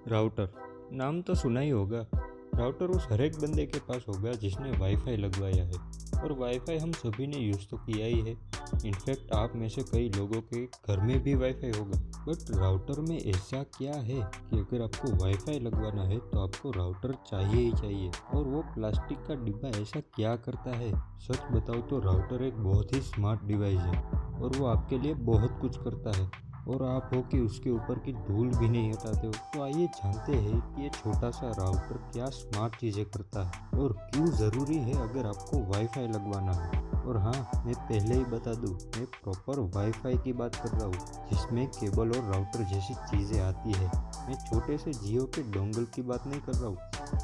Router नाम तो सुना ही होगा। राउटर उस हर एक बंदे के पास होगा जिसने वाईफाई लगवाया है, और वाईफाई हम सभी ने यूज़ तो किया ही है। इनफैक्ट आप में से कई लोगों के घर में भी वाईफाई होगा। बट राउटर में ऐसा क्या है कि अगर आपको वाईफाई लगवाना है तो आपको राउटर चाहिए ही चाहिए। और वो प्लास्टिक का डिब्बा ऐसा क्या करता है? सच बताओ तो राउटर एक बहुत ही स्मार्ट डिवाइस है और वो आपके लिए बहुत कुछ करता है, और आप हो कि उसके ऊपर की धूल भी नहीं हटाते हो। तो आइए जानते हैं कि ये छोटा सा राउटर क्या स्मार्ट चीज़ें करता है और क्यों ज़रूरी है अगर आपको वाईफाई लगवाना हो। और हाँ, मैं पहले ही बता दूँ, मैं प्रॉपर वाईफाई की बात कर रहा हूँ जिसमें केबल और राउटर जैसी चीज़ें आती है। मैं छोटे से जियो के डोंगल की बात नहीं कर रहा हूँ,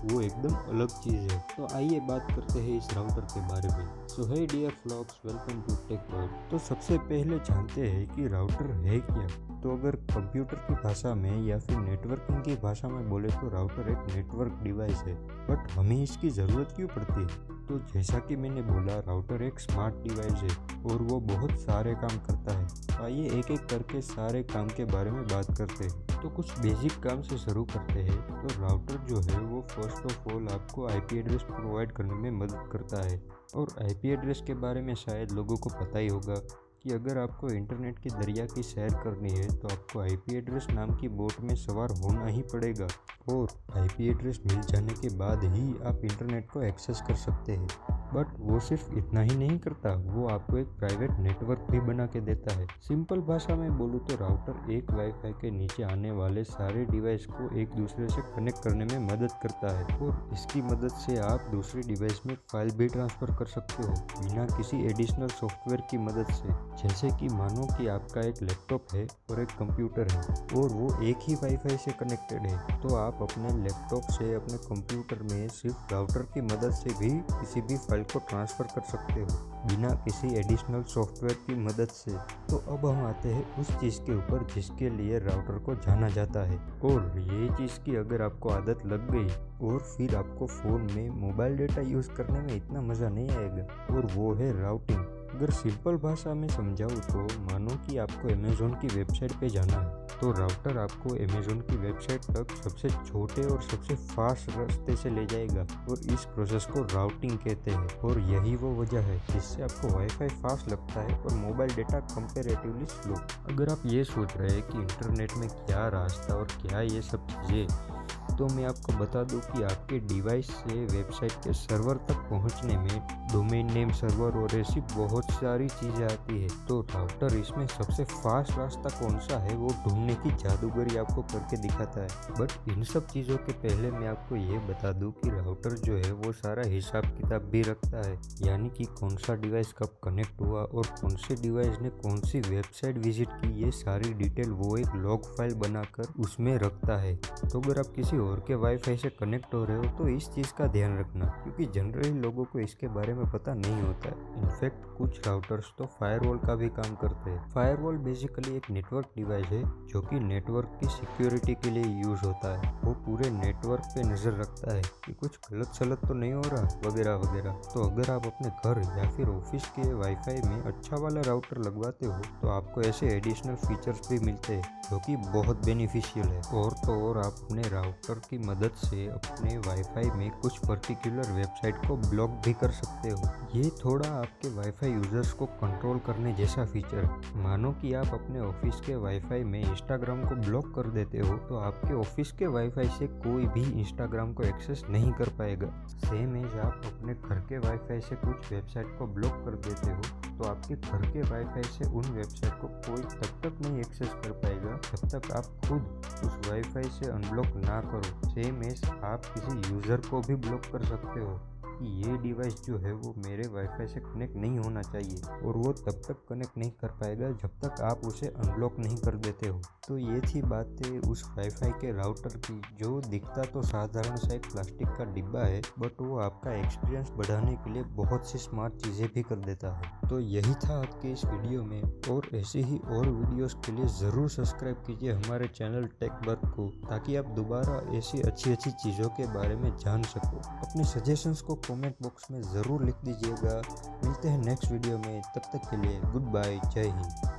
वो एकदम अलग चीज़ है। तो आइए बात करते हैं इस राउटर के बारे में। So hey dear folks, welcome to tech world. तो सबसे पहले जानते हैं कि राउटर है क्या। तो अगर कंप्यूटर की भाषा में या फिर नेटवर्किंग की भाषा में बोले तो राउटर एक नेटवर्क डिवाइस है। बट हमें इसकी ज़रूरत क्यों पड़ती है? तो जैसा कि मैंने बोला, राउटर एक स्मार्ट डिवाइस है और वो बहुत सारे काम करता है। तो आइए एक एक करके सारे काम के बारे में बात करते हैं। तो कुछ बेसिक काम से शुरू करते हैं। तो राउटर जो है वो फर्स्ट ऑफ ऑल आपको आईपी एड्रेस प्रोवाइड करने में मदद करता है। और आईपी एड्रेस के बारे में शायद लोगों को पता ही होगा कि अगर आपको इंटरनेट की दरिया की सैर करनी है तो आपको आईपी एड्रेस नाम की बोट में सवार होना ही पड़ेगा। और आईपी एड्रेस मिल जाने के बाद ही आप इंटरनेट को एक्सेस कर सकते हैं। बट वो सिर्फ इतना ही नहीं करता, वो आपको एक प्राइवेट नेटवर्क भी बना के देता है। सिंपल भाषा में बोलूँ तो राउटर एक वाईफाई के नीचे आने वाले सारे डिवाइस को एक दूसरे से कनेक्ट करने में मदद करता है, और इसकी मदद से आप दूसरे डिवाइस में फाइल भी ट्रांसफ़र कर सकते हो बिना किसी एडिशनल सॉफ्टवेयर की मदद से। जैसे कि मानो कि आपका एक लैपटॉप है और एक कंप्यूटर है और वो एक ही वाईफाई से कनेक्टेड है, तो आप अपने लैपटॉप से अपने कंप्यूटर में सिर्फ राउटर की मदद से भी किसी भी फाइल को ट्रांसफ़र कर सकते हो बिना किसी एडिशनल सॉफ्टवेयर की मदद से। तो अब हम आते हैं उस चीज़ के ऊपर जिसके लिए राउटर को जाना जाता है। और ये चीज़ की अगर आपको आदत लग गई और फिर आपको फ़ोन में मोबाइल डेटा यूज़ करने में इतना मज़ा नहीं आएगा, और वो है राउटिंग। अगर सिंपल भाषा में समझाऊँ तो मानो कि आपको अमेज़ॉन की वेबसाइट पे जाना है, तो राउटर आपको अमेज़ॉन की वेबसाइट तक सबसे छोटे और सबसे फास्ट रास्ते से ले जाएगा, और इस प्रोसेस को राउटिंग कहते हैं। और यही वो वजह है जिससे आपको वाईफाई फास्ट लगता है और मोबाइल डेटा कंपैरेटिवली स्लो। अगर आप ये सोच रहे हैं कि इंटरनेट में क्या रास्ता और क्या ये सब चीज़ें, तो मैं आपको बता दूं कि आपके डिवाइस से वेबसाइट के सर्वर तक पहुंचने में डोमेन नेम सर्वर और ऐसी बहुत सारी चीज़ें आती है। तो राउटर इसमें सबसे फास्ट रास्ता कौन सा है वो ढूंढने की जादूगरी आपको करके दिखाता है। बट इन सब चीज़ों के पहले मैं आपको ये बता दूं कि राउटर जो है वो सारा हिसाब किताब भी रखता है, यानी कि कौन सा डिवाइस कब कनेक्ट हुआ और कौन से डिवाइस ने कौन सी वेबसाइट विजिट की, ये सारी डिटेल वो एक लॉग फाइल बनाकर उसमें रखता है। तो अगर आप किसी और के वाईफाई से कनेक्ट हो रहे हो तो इस चीज़ का ध्यान रखना, क्योंकि जनरली लोगों को इसके बारे में पता नहीं होता है। इनफैक्ट कुछ राउटर्स तो फायरवॉल का भी काम करते हैं। फायरवॉल बेसिकली एक नेटवर्क डिवाइस है जो कि नेटवर्क की सिक्योरिटी के लिए यूज होता है। वो पूरे नेटवर्क पे नज़र रखता है कि कुछ गलत सलत तो नहीं हो रहा वगैरह वगैरह। तो अगर आप अपने घर या फिर ऑफिस के वाईफाई में अच्छा वाला राउटर लगवाते हो तो आपको ऐसे एडिशनल फीचर्स भी मिलते हैं जो कि बहुत बेनिफिशियल है। और तो और आप अपने राउटर की मदद से अपने वाईफाई में कुछ पर्टिकुलर वेबसाइट को ब्लॉक भी कर सकते हो। ये थोड़ा आपके वाईफाई यूजर्स को कंट्रोल करने जैसा फीचर है। मानो कि आप अपने ऑफिस के वाईफाई में इंस्टाग्राम को ब्लॉक कर देते हो तो आपके ऑफिस के वाईफाई से कोई भी इंस्टाग्राम को एक्सेस नहीं कर पाएगा। सेम एज आप अपने घर के वाईफाई से कुछ वेबसाइट को ब्लॉक कर देते हो तो आपके घर के वाईफाई से उन वेबसाइट को कोई तब तक नहीं एक्सेस कर पाएगा जब तक आप खुद उस वाईफाई से अनब्लॉक ना करो। सेम एज आप किसी यूज़र को भी ब्लॉक कर सकते हो कि ये डिवाइस जो है वो मेरे वाईफाई से कनेक्ट नहीं होना चाहिए, और वो तब तक कनेक्ट नहीं कर पाएगा जब तक आप उसे अनब्लॉक नहीं कर देते हो। तो ये थी बातें उस वाईफाई के राउटर की, जो दिखता तो साधारण सा एक प्लास्टिक का डिब्बा है, बट वो आपका एक्सपीरियंस बढ़ाने के लिए बहुत सी स्मार्ट चीज़ें भी कर देता है। तो यही था आज के इस वीडियो में, और ऐसे ही और वीडियोस के लिए ज़रूर सब्सक्राइब कीजिए हमारे चैनल टेक वर्क को, ताकि आप दोबारा ऐसी अच्छी अच्छी चीज़ों के बारे में जान सको। अपने सजेशंस को कमेंट बॉक्स में ज़रूर लिख दीजिएगा। मिलते हैं नेक्स्ट वीडियो में, तब तक के लिए गुड बाय, जय हिंद।